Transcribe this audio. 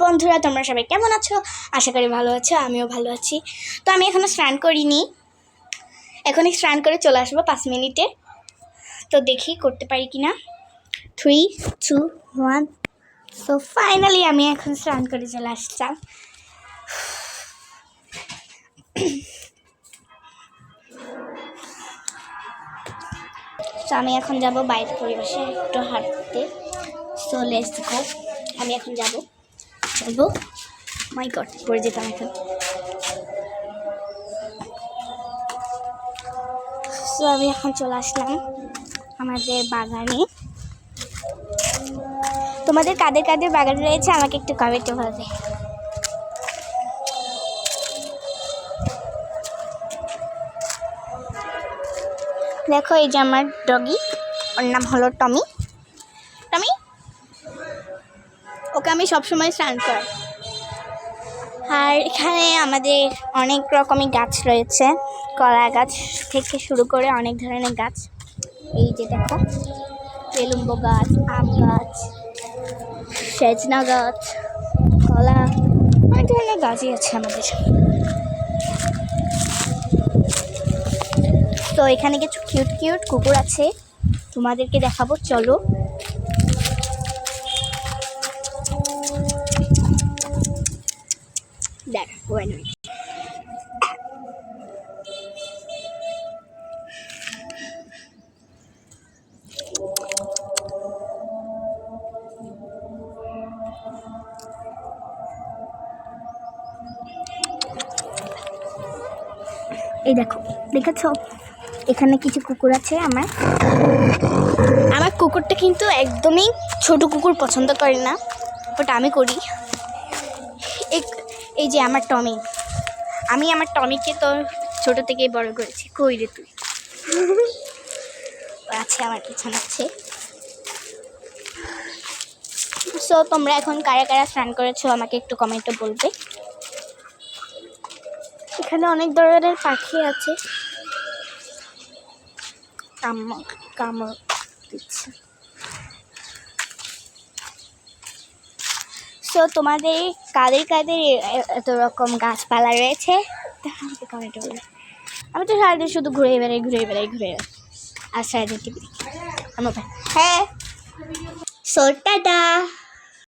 বন্ধুরা, তোমরা সবাই কেমন আছো? আশা করি ভালো আছো, আমিও ভালো আছি। তো আমি এখনও স্নান করিনি, এখনই স্নান করে চলে আসবো 5 মিনিটে। তো দেখি করতে পারি কিনা। 3, 2, 1। সো ফাইনালি আমি এখন স্নান করে চলে আসলাম। তো আমি এখন যাব বাইরের পরিবেশে একটু হাঁটতে। So let's go. আমি এখন চলবো। মাই গড, পড়ে যেতাম এখন। সো আমি এখন চলে আসলাম আমাদের বাগানে। তোমাদের কাদের কাদের বাগান রয়েছে আমাকে একটু কমেন্টে বলবে। দেখো, এই যে আমার ডগি, ওর নাম হলো টমি। ওকে আমি সবসময় স্নান করাই। আর এখানে আমাদের অনেক রকমের গাছ রয়েছে, কলা গাছ থেকে শুরু করে অনেক ধরনের গাছ। এই যে দেখো, তেলুম্বো গাছ, আম গাছ, সজনা গাছ, কলা, অনেক ধরনের গাছই আছে আমাদের। তো এখানে কিছু কিউট কিউট কুকুর আছে, তোমাদেরকে দেখাবো, চলো। দেখ, এই দেখো, দেখেছো এখানে কিছু কুকুর আছে। আমার কুকুরটা কিন্তু একদমই ছোট কুকুর পছন্দ করে না, ওটা আমি করি। এই যে আমার টমি, আমি আমার টমিকে তো ছোট থেকেই বড় করেছি। কই রে তুই? আছে আমার পিছনে আছে। সো তোমরা এখন কারা কারা স্নান করেছো আমাকে একটু কমেন্টে বলবে। এখানে অনেক ধরনের পাখি আছে, কামড় দিচ্ছে। সো তোমাদের কাদের কাদের এত রকম গাছপালা রয়েছে কমেন্টে বলবে। আমি তো সারাদিন শুধু ঘুরে বেড়াই আর সারাদিন টিভি দেখি। হ্যাঁ, সো টাটা।